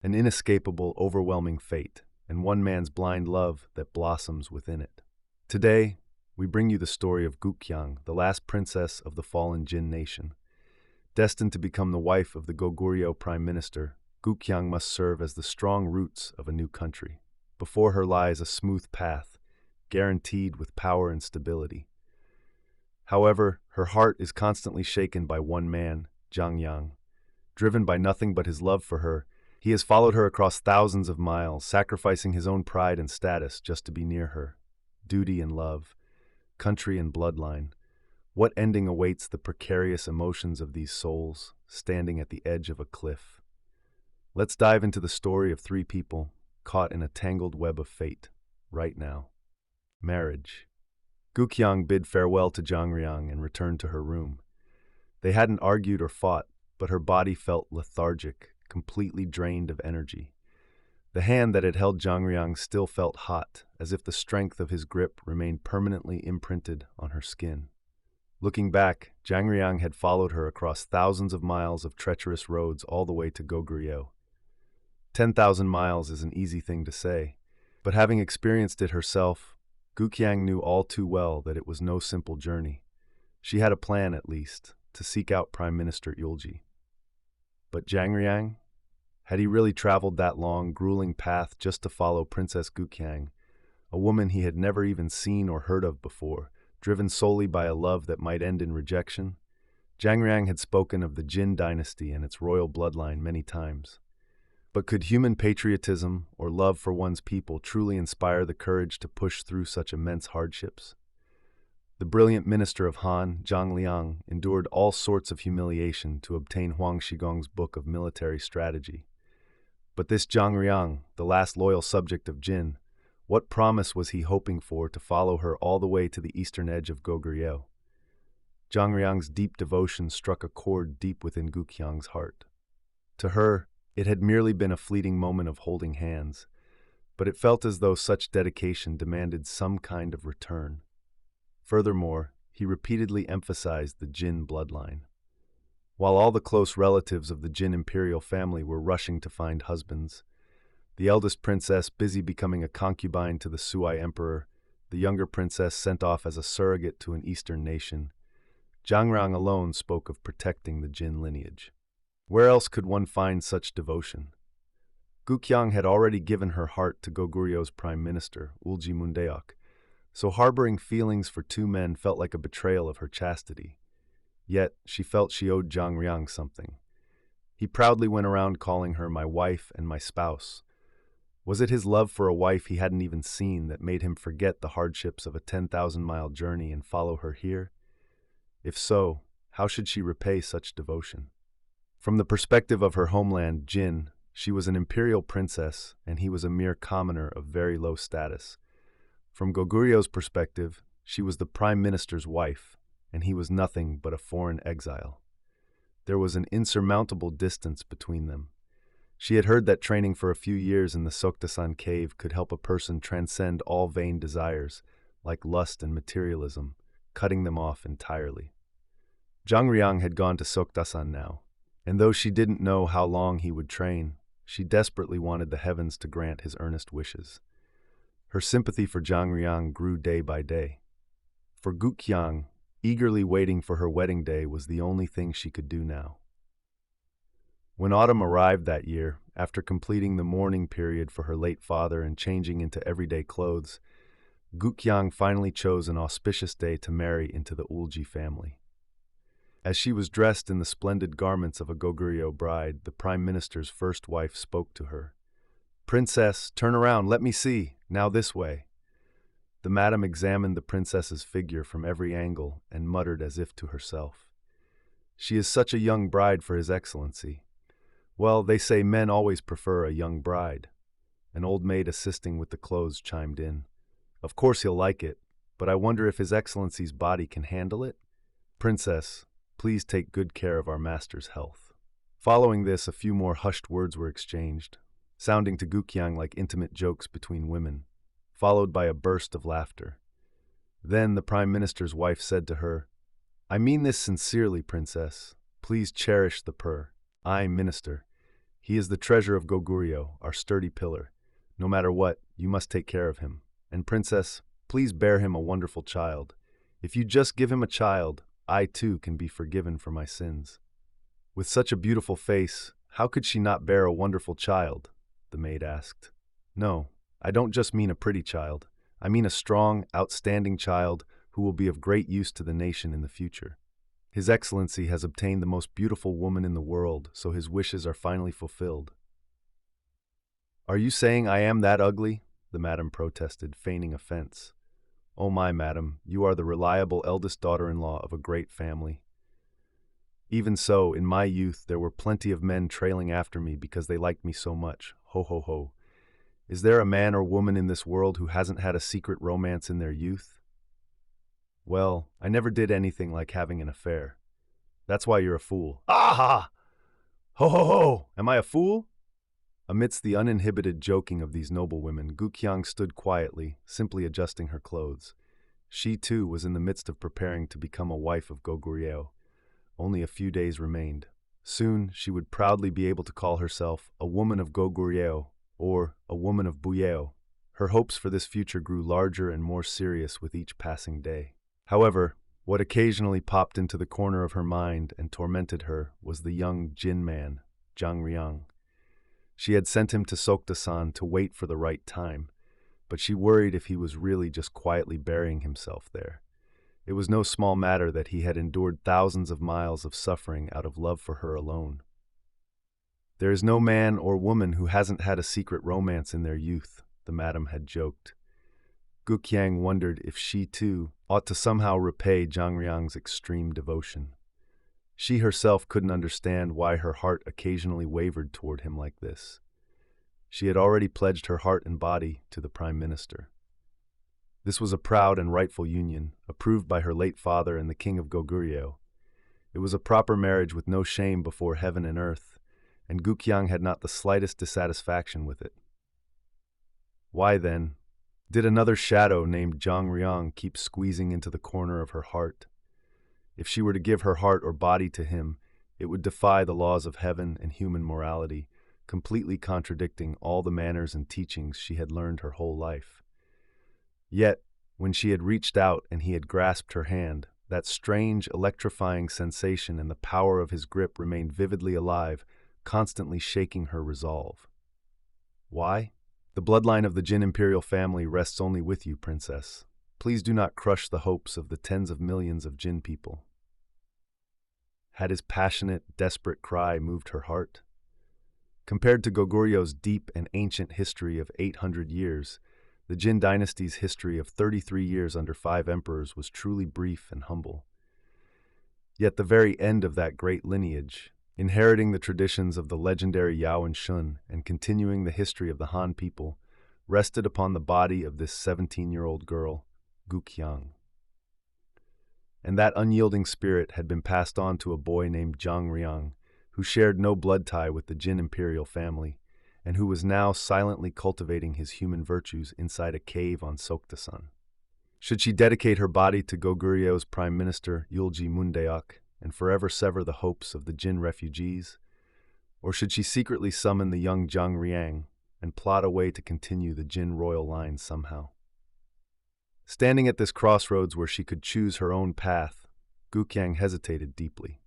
an inescapable, overwhelming fate, and one man's blind love that blossoms within it. Today, we bring you the story of Guk-hyang, the last princess of the fallen Jin nation. Destined to become the wife of the Goguryeo Prime Minister, Guk-hyang must serve as the strong roots of a new country. Before her lies a smooth path, guaranteed with power and stability. However, her heart is constantly shaken by one man, Jang-ryang. Driven by nothing but his love for her, he has followed her across thousands of miles, sacrificing his own pride and status just to be near her. Duty and love, country and bloodline. What ending awaits the precarious emotions of these souls, standing at the edge of a cliff? Let's dive into the story of three people caught in a tangled web of fate, right now. Marriage. Guk-hyang bid farewell to Jang-ryang and returned to her room. They hadn't argued or fought, but her body felt lethargic, completely drained of energy. The hand that had held Jang-ryang still felt hot, as if the strength of his grip remained permanently imprinted on her skin. Looking back, Jang-ryang had followed her across thousands of miles of treacherous roads all the way to Goguryeo. 10,000 miles is an easy thing to say, but having experienced it herself, Guk-hyang knew all too well that it was no simple journey. She had a plan, at least, to seek out Prime Minister Eulji. But Jang-ryang? Had he really traveled that long, grueling path just to follow Princess Guk-hyang, a woman he had never even seen or heard of before, driven solely by a love that might end in rejection? Jang-ryang had spoken of the Jin dynasty and its royal bloodline many times. But could human patriotism or love for one's people truly inspire the courage to push through such immense hardships? The brilliant minister of Han, Jang-ryang, endured all sorts of humiliation to obtain Huang Shigong's book of military strategy. But this Jang-ryang, the last loyal subject of Jin, what promise was he hoping for to follow her all the way to the eastern edge of Goguryeo? Jang-ryang's deep devotion struck a chord deep within Guk-hyang's heart. To her, it had merely been a fleeting moment of holding hands, but it felt as though such dedication demanded some kind of return. Furthermore, he repeatedly emphasized the Jin bloodline. While all the close relatives of the Jin imperial family were rushing to find husbands, the eldest princess busy becoming a concubine to the Sui emperor, the younger princess sent off as a surrogate to an eastern nation, Jang-ryang alone spoke of protecting the Jin lineage. Where else could one find such devotion? Guk-hyang had already given her heart to Goguryeo's prime minister, Eulji Mundeok, so harboring feelings for two men felt like a betrayal of her chastity. Yet, she felt she owed Jang-ryang something. He proudly went around calling her my wife and my spouse. Was it his love for a wife he hadn't even seen that made him forget the hardships of a 10,000-mile journey and follow her here? If so, how should she repay such devotion? From the perspective of her homeland, Jin, she was an imperial princess and he was a mere commoner of very low status. From Goguryeo's perspective, she was the prime minister's wife, and he was nothing but a foreign exile. There was an insurmountable distance between them. She had heard that training for a few years in the Sokdasan cave could help a person transcend all vain desires, like lust and materialism, cutting them off entirely. Jang-ryang had gone to Sokdasan now, and though she didn't know how long he would train, she desperately wanted the heavens to grant his earnest wishes. Her sympathy for Jang-ryang grew day by day. For Guk-hyang, eagerly waiting for her wedding day was the only thing she could do now. When autumn arrived that year, after completing the mourning period for her late father and changing into everyday clothes, Guk-hyang finally chose an auspicious day to marry into the Eulji family. As she was dressed in the splendid garments of a Goguryeo bride, the prime minister's first wife spoke to her. "Princess, turn around, let me see. Now this way." The madam examined the princess's figure from every angle and muttered as if to herself, "She is such a young bride for His Excellency. Well, they say men always prefer a young bride." An old maid assisting with the clothes chimed in. "Of course he'll like it, but I wonder if His Excellency's body can handle it? Princess, please take good care of our master's health." Following this, a few more hushed words were exchanged, sounding to Guk-hyang like intimate jokes between women, followed by a burst of laughter. Then the prime minister's wife said to her, "I mean this sincerely, princess. Please cherish the minister. He is the treasure of Goguryeo, our sturdy pillar. No matter what, you must take care of him. And princess, please bear him a wonderful child. If you just give him a child, I too can be forgiven for my sins." "With such a beautiful face, how could she not bear a wonderful child?" the maid asked. "No, I don't just mean a pretty child. I mean a strong, outstanding child who will be of great use to the nation in the future. His Excellency has obtained the most beautiful woman in the world, so his wishes are finally fulfilled." "Are you saying I am that ugly?" the madam protested, feigning offense. "Oh my, madam, you are the reliable eldest daughter-in-law of a great family. Even so, in my youth there were plenty of men trailing after me because they liked me so much. Ho ho ho. Is there a man or woman in this world who hasn't had a secret romance in their youth? Well, I never did anything like having an affair. That's why you're a fool." "Aha! Ho ho ho! Am I a fool?" Amidst the uninhibited joking of these noble women, Guk-hyang stood quietly, simply adjusting her clothes. She, too, was in the midst of preparing to become a wife of Goguryeo. Only a few days remained. Soon, she would proudly be able to call herself a woman of Goguryeo, or a woman of Buyeo. Her hopes for this future grew larger and more serious with each passing day. However, what occasionally popped into the corner of her mind and tormented her was the young Jin man, Jang-ryang. She had sent him to Sokta-san to wait for the right time, but she worried if he was really just quietly burying himself there. It was no small matter that he had endured thousands of miles of suffering out of love for her alone. "There is no man or woman who hasn't had a secret romance in their youth," the madam had joked. Guk-hyang wondered if she, too, ought to somehow repay Jang-ryang's extreme devotion. She herself couldn't understand why her heart occasionally wavered toward him like this. She had already pledged her heart and body to the Prime Minister. This was a proud and rightful union, approved by her late father and the King of Goguryeo. It was a proper marriage with no shame before heaven and earth, and Guk-hyang had not the slightest dissatisfaction with it. Why, then, did another shadow named Jang-ryang keep squeezing into the corner of her heart? If she were to give her heart or body to him, it would defy the laws of heaven and human morality, completely contradicting all the manners and teachings she had learned her whole life. Yet, when she had reached out and he had grasped her hand, that strange, electrifying sensation and the power of his grip remained vividly alive, constantly shaking her resolve. Why? "The bloodline of the Jin imperial family rests only with you, princess. Please do not crush the hopes of the tens of millions of Jin people." Had his passionate, desperate cry moved her heart? Compared to Goguryeo's deep and ancient history of 800 years, the Jin dynasty's history of 33 years under 5 emperors was truly brief and humble. Yet the very end of that great lineage, inheriting the traditions of the legendary Yao and Shun and continuing the history of the Han people, rested upon the body of this 17-year-old girl, Guk-hyang. And that unyielding spirit had been passed on to a boy named Jang-ryang, who shared no blood tie with the Jin imperial family, and who was now silently cultivating his human virtues inside a cave on Sokta-san. Should she dedicate her body to Goguryeo's Prime Minister, Eulji Mundeok, and forever sever the hopes of the Jin refugees? Or should she secretly summon the young Jang-ryang and plot a way to continue the Jin royal line somehow? Standing at this crossroads where she could choose her own path, Guk-hyang hesitated deeply.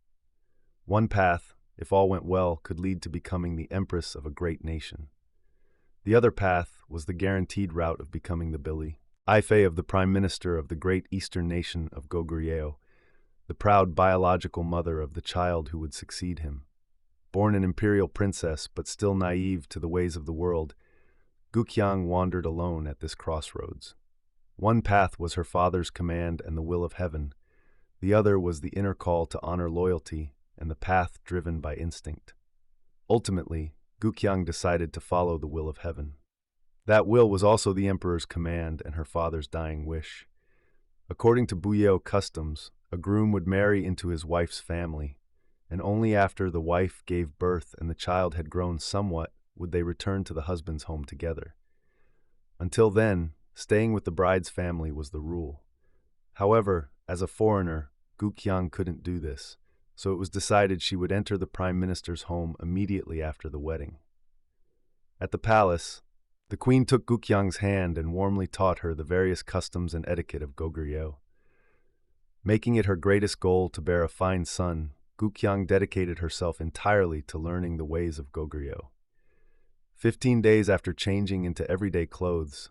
One path, if all went well, could lead to becoming the empress of a great nation. The other path was the guaranteed route of becoming the Billy Ife of the Prime Minister of the great eastern nation of Goguryeo, the proud biological mother of the child who would succeed him. Born an imperial princess but still naive to the ways of the world, Guk-hyang wandered alone at this crossroads. One path was her father's command and the will of heaven. The other was the inner call to honor loyalty and the path driven by instinct. Ultimately, Guk-hyang decided to follow the will of heaven. That will was also the emperor's command and her father's dying wish. According to Buyeo customs, a groom would marry into his wife's family, and only after the wife gave birth and the child had grown somewhat would they return to the husband's home together. Until then, staying with the bride's family was the rule. However, as a foreigner, Guk-hyang couldn't do this. so it was decided she would enter the Prime Minister's home immediately after the wedding. At the palace, the queen took Guk-hyang's hand and warmly taught her the various customs and etiquette of Goguryeo. Making it her greatest goal to bear a fine son, Guk-hyang dedicated herself entirely to learning the ways of Goguryeo. 15 days after changing into everyday clothes,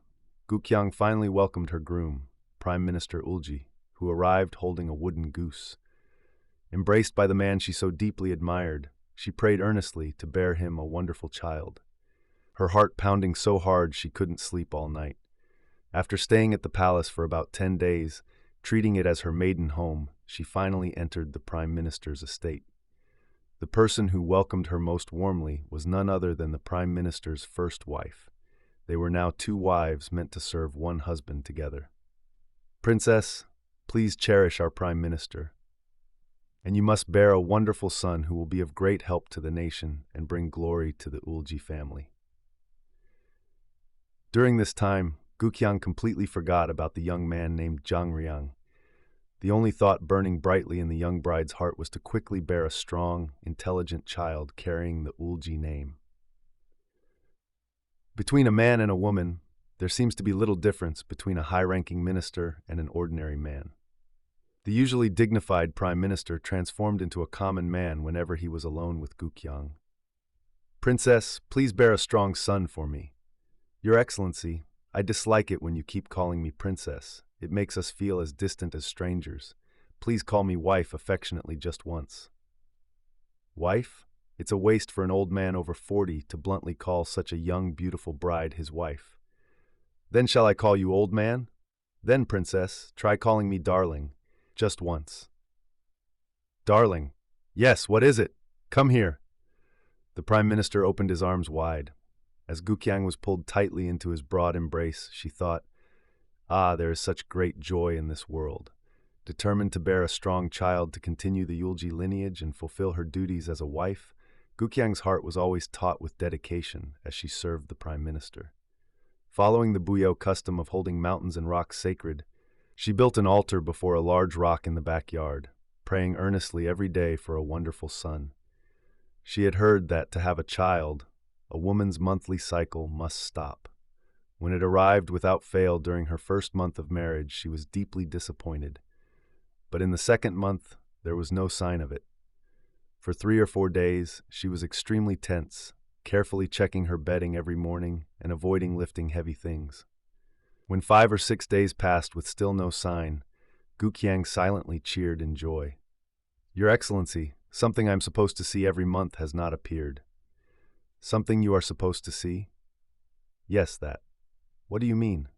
Guk-hyang finally welcomed her groom, Prime Minister Eulji, who arrived holding a wooden goose. Embraced by the man she so deeply admired, she prayed earnestly to bear him a wonderful child. Her heart pounding so hard she couldn't sleep all night. After staying at the palace for about 10 days, treating it as her maiden home, she finally entered the Prime Minister's estate. The person who welcomed her most warmly was none other than the Prime Minister's first wife. They were now 2 wives meant to serve one husband together. "Princess, please cherish our Prime Minister, and you must bear a wonderful son who will be of great help to the nation and bring glory to the Eulji family." During this time, Guk-hyang completely forgot about the young man named Jang-ryang. The only thought burning brightly in the young bride's heart was to quickly bear a strong, intelligent child carrying the Eulji name. Between a man and a woman, there seems to be little difference between a high-ranking minister and an ordinary man. The usually dignified prime minister transformed into a common man whenever he was alone with Guk-hyang. "Princess, please bear a strong son for me. Your Excellency, I dislike it when you keep calling me princess. It makes us feel as distant as strangers. Please call me wife affectionately just once." Wife? It's a waste for an old man over 40 to bluntly call such a young, beautiful bride his wife. "Then shall I call you old man? Then, princess, try calling me darling. Just once." "Darling? Yes, what is it? Come here." The Prime Minister opened his arms wide. As Guk-hyang was pulled tightly into his broad embrace, she thought, "Ah, there is such great joy in this world." Determined to bear a strong child to continue the Eulji lineage and fulfill her duties as a wife, Guk-hyang's heart was always taut with dedication as she served the Prime Minister. Following the Buyeo custom of holding mountains and rocks sacred, she built an altar before a large rock in the backyard, praying earnestly every day for a wonderful son. She had heard that to have a child, a woman's monthly cycle must stop. When it arrived without fail during her first month of marriage, she was deeply disappointed. But in the second month, there was no sign of it. For 3 or 4 days, she was extremely tense, carefully checking her bedding every morning and avoiding lifting heavy things. When 5 or 6 days passed with still no sign, Guk-hyang silently cheered in joy. "Your Excellency, something I'm supposed to see every month has not appeared." "Something you are supposed to see?" "Yes, that." "What do you mean?"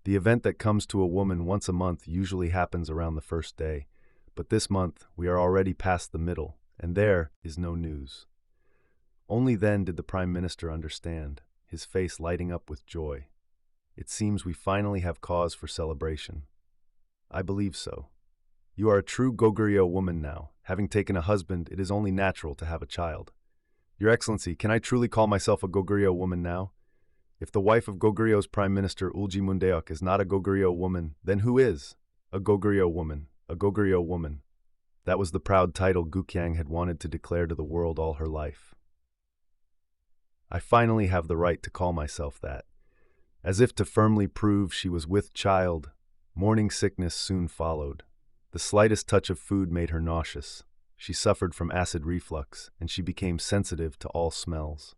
"The event that comes to a woman once a month usually happens around the first day, but this month we are already past the middle, and there is no news." Only then did the Prime Minister understand, his face lighting up with joy. "It seems we finally have cause for celebration." "I believe so. You are a true Goguryeo woman now. Having taken a husband, it is only natural to have a child." "Your Excellency, can I truly call myself a Goguryeo woman now? If the wife of Goguryeo's Prime Minister Eulji Mundeok is not a Goguryeo woman, then who is? A Goguryeo woman, a Goguryeo woman." That was the proud title Guk-hyang had wanted to declare to the world all her life. "I finally have the right to call myself that." As if to firmly prove she was with child, morning sickness soon followed. The slightest touch of food made her nauseous. She suffered from acid reflux, and she became sensitive to all smells.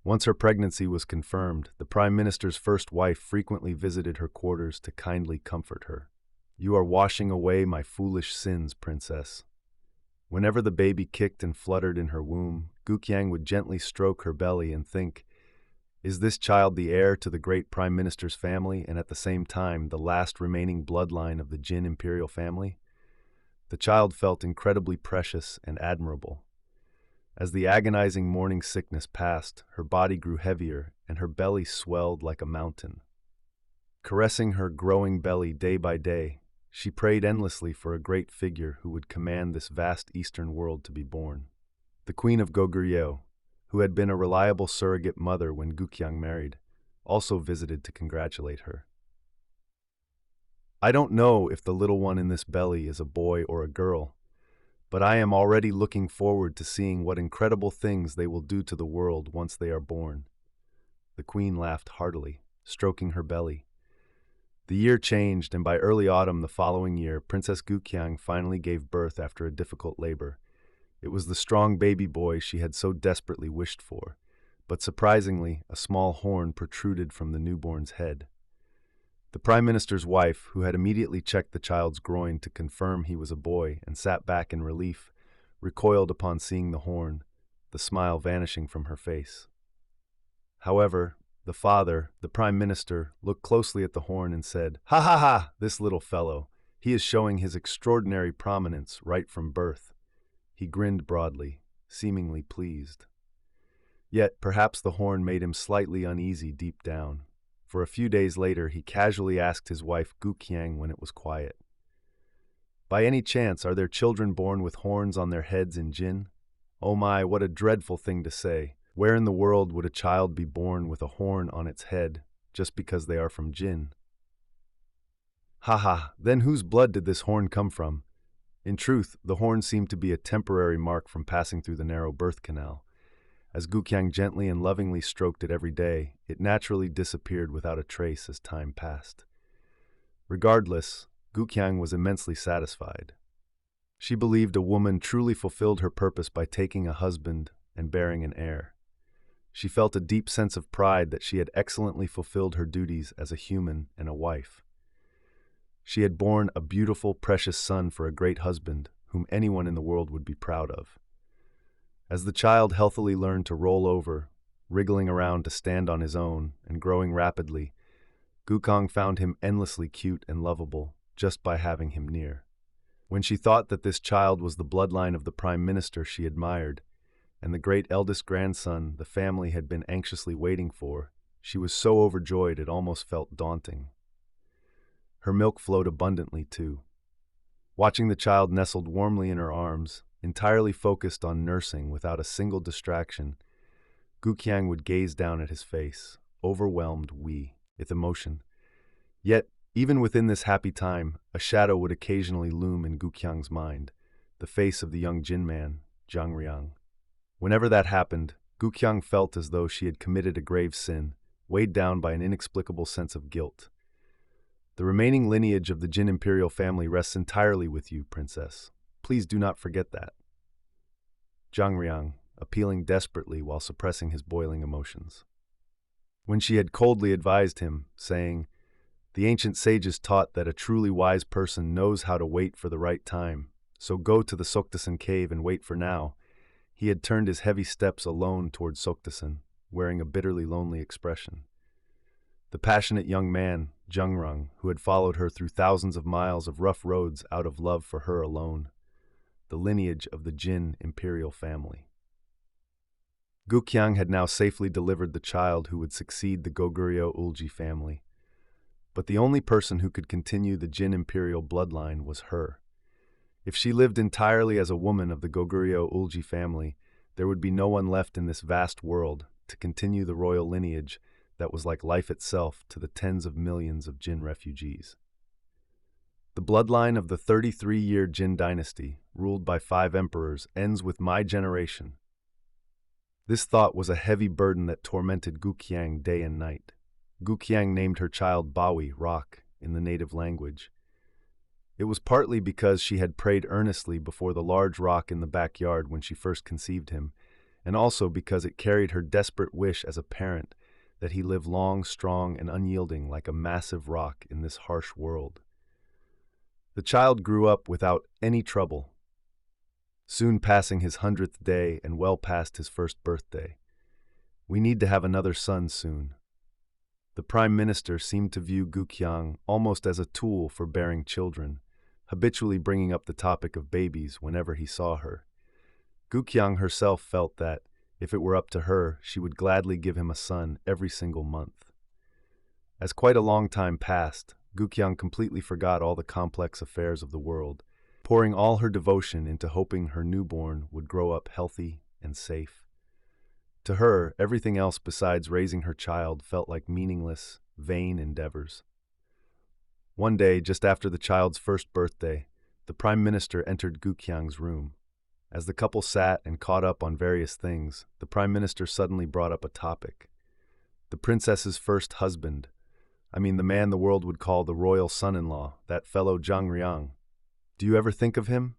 Once her pregnancy was confirmed, the Prime Minister's first wife frequently visited her quarters to kindly comfort her. "You are washing away my foolish sins, princess." Whenever the baby kicked and fluttered in her womb, Guk-hyang would gently stroke her belly and think, "Is this child the heir to the great Prime Minister's family and at the same time the last remaining bloodline of the Jin imperial family?" The child felt incredibly precious and admirable. As the agonizing morning sickness passed, her body grew heavier and her belly swelled like a mountain. Caressing her growing belly day by day, she prayed endlessly for a great figure who would command this vast eastern world to be born. The Queen of Goguryeo, who had been a reliable surrogate mother when Guk-hyang married, also visited to congratulate her. "I don't know if the little one in this belly is a boy or a girl, but I am already looking forward to seeing what incredible things they will do to the world once they are born." The queen laughed heartily, stroking her belly. The year changed, and by early autumn the following year, Princess Guk-hyang finally gave birth after a difficult labor. It was the strong baby boy she had so desperately wished for, but surprisingly, a small horn protruded from the newborn's head. The Prime Minister's wife, who had immediately checked the child's groin to confirm he was a boy and sat back in relief, recoiled upon seeing the horn, the smile vanishing from her face. However, the father, the Prime Minister, looked closely at the horn and said, "Ha ha ha, this little fellow. He is showing his extraordinary prominence right from birth." He grinned broadly, seemingly pleased. Yet perhaps the horn made him slightly uneasy deep down, for a few days later he casually asked his wife Guk-hyang when it was quiet, "By any chance are there children born with horns on their heads in Jin? Oh my, what a dreadful thing to say. Where in the world would a child be born with a horn on its head just because they are from Jin?" "Ha ha, then whose blood did this horn come from?" In truth, the horn seemed to be a temporary mark from passing through the narrow birth canal. As Guk-hyang gently and lovingly stroked it every day, it naturally disappeared without a trace as time passed. Regardless, Guk-hyang was immensely satisfied. She believed a woman truly fulfilled her purpose by taking a husband and bearing an heir. She felt a deep sense of pride that she had excellently fulfilled her duties as a human and a wife. She had borne a beautiful, precious son for a great husband, whom anyone in the world would be proud of. As the child healthily learned to roll over, wriggling around to stand on his own, and growing rapidly, Guk-hyang found him endlessly cute and lovable just by having him near. When she thought that this child was the bloodline of the Prime Minister she admired, and the great eldest grandson the family had been anxiously waiting for, she was so overjoyed it almost felt daunting. Her milk flowed abundantly, too. Watching the child nestled warmly in her arms, entirely focused on nursing without a single distraction, Guk-hyang would gaze down at his face, overwhelmed with emotion. Yet, even within this happy time, a shadow would occasionally loom in Guk-hyang's mind, the face of the young Jin man, Jang-ryang. Whenever that happened, Guk-hyang felt as though she had committed a grave sin, weighed down by an inexplicable sense of guilt. "The remaining lineage of the Jin imperial family rests entirely with you, princess. Please do not forget that." Jang-ryang, appealing desperately while suppressing his boiling emotions. When she had coldly advised him, saying, "The ancient sages taught that a truly wise person knows how to wait for the right time, so go to the Soktasan cave and wait for now," he had turned his heavy steps alone toward Soktasan, wearing a bitterly lonely expression. The passionate young man, Jang-ryang, who had followed her through thousands of miles of rough roads out of love for her alone. The lineage of the Jin imperial family. Guk-hyang had now safely delivered the child who would succeed the Goguryeo Eulji family. But the only person who could continue the Jin imperial bloodline was her. If she lived entirely as a woman of the Goguryeo Eulji family, there would be no one left in this vast world to continue the royal lineage that was like life itself to the tens of millions of Jin refugees. The bloodline of the 33-year Jin dynasty, ruled by 5 emperors, ends with my generation. This thought was a heavy burden that tormented Guk-hyang day and night. Guk-hyang named her child Bawi, rock, in the native language. It was partly because she had prayed earnestly before the large rock in the backyard when she first conceived him, and also because it carried her desperate wish as a parent that he live long, strong, and unyielding like a massive rock in this harsh world. The child grew up without any trouble, soon passing his 100th day and well past his first birthday. We need to have another son soon. The Prime Minister seemed to view Guk-hyang almost as a tool for bearing children, habitually bringing up the topic of babies whenever he saw her. Guk-hyang herself felt that, if it were up to her, she would gladly give him a son every single month. As quite a long time passed, Guk-hyang completely forgot all the complex affairs of the world, pouring all her devotion into hoping her newborn would grow up healthy and safe. To her, everything else besides raising her child felt like meaningless, vain endeavors. One day, just after the child's first birthday, the Prime Minister entered Guk-hyang's room. As the couple sat and caught up on various things, the Prime Minister suddenly brought up a topic. The princess's first husband. I mean, the man the world would call the royal son-in-law, that fellow Jang-ryang. Do you ever think of him?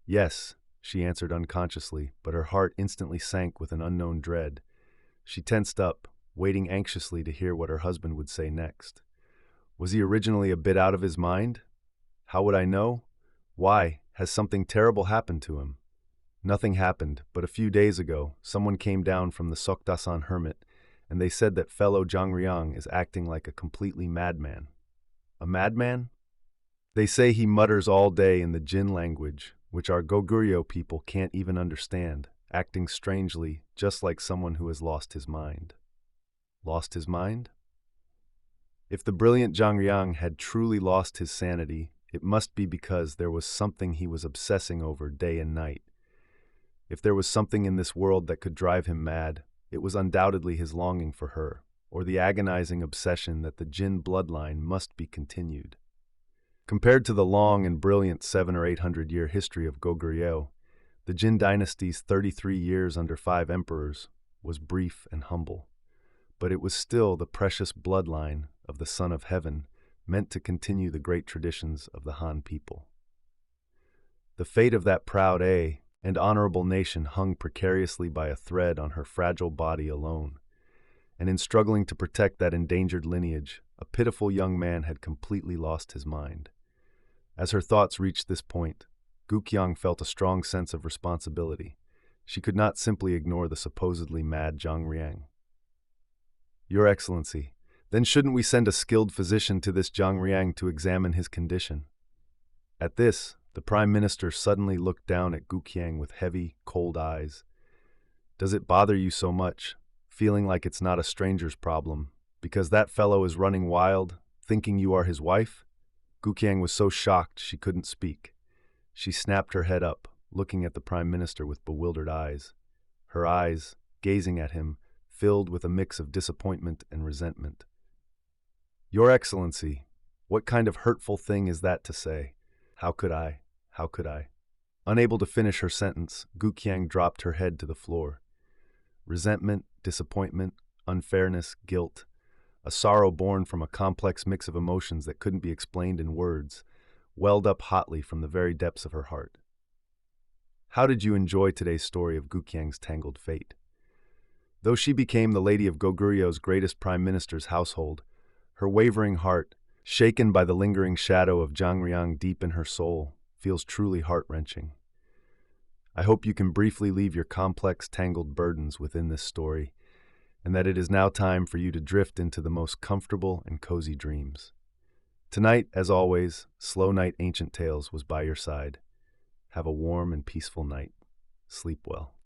Yes, she answered unconsciously, but her heart instantly sank with an unknown dread. She tensed up, waiting anxiously to hear what her husband would say next. Was he originally a bit out of his mind? How would I know? Why? Has something terrible happened to him? Nothing happened, but a few days ago, someone came down from the Sokdasan hermit, and they said that fellow Jang-ryang is acting like a completely madman. A madman? They say he mutters all day in the Jin language, which our Goguryeo people can't even understand, acting strangely, just like someone who has lost his mind. Lost his mind? If the brilliant Jang-ryang had truly lost his sanity, it must be because there was something he was obsessing over day and night. If there was something in this world that could drive him mad, it was undoubtedly his longing for her, or the agonizing obsession that the Jin bloodline must be continued. Compared to the long and brilliant 700 or 800-year history of Goguryeo, the Jin dynasty's 33 years under 5 emperors was brief and humble, but it was still the precious bloodline of the Son of Heaven, meant to continue the great traditions of the Han people. The fate of that proud and honorable nation hung precariously by a thread on her fragile body alone, and in struggling to protect that endangered lineage, a pitiful young man had completely lost his mind. As her thoughts reached this point, Guk-hyang felt a strong sense of responsibility. She could not simply ignore the supposedly mad Jang-ryang. Your Excellency, then shouldn't we send a skilled physician to this Jang-ryang to examine his condition? At this, the Prime Minister suddenly looked down at Guk-hyang with heavy, cold eyes. Does it bother you so much, feeling like it's not a stranger's problem, because that fellow is running wild, thinking you are his wife? Guk-hyang was so shocked she couldn't speak. She snapped her head up, looking at the Prime Minister with bewildered eyes. Her eyes, gazing at him, filled with a mix of disappointment and resentment. Your Excellency, what kind of hurtful thing is that to say? How could I? How could I? Unable to finish her sentence, Guk-hyang dropped her head to the floor. Resentment, disappointment, unfairness, guilt, a sorrow born from a complex mix of emotions that couldn't be explained in words, welled up hotly from the very depths of her heart. How did you enjoy today's story of Guk-hyang's tangled fate? Though she became the lady of Goguryeo's greatest prime minister's household, her wavering heart, shaken by the lingering shadow of Jang-ryang deep in her soul, feels truly heart-wrenching. I hope you can briefly leave your complex, tangled burdens within this story, and that it is now time for you to drift into the most comfortable and cozy dreams. Tonight, as always, Slow Night Ancient Tales was by your side. Have a warm and peaceful night. Sleep well.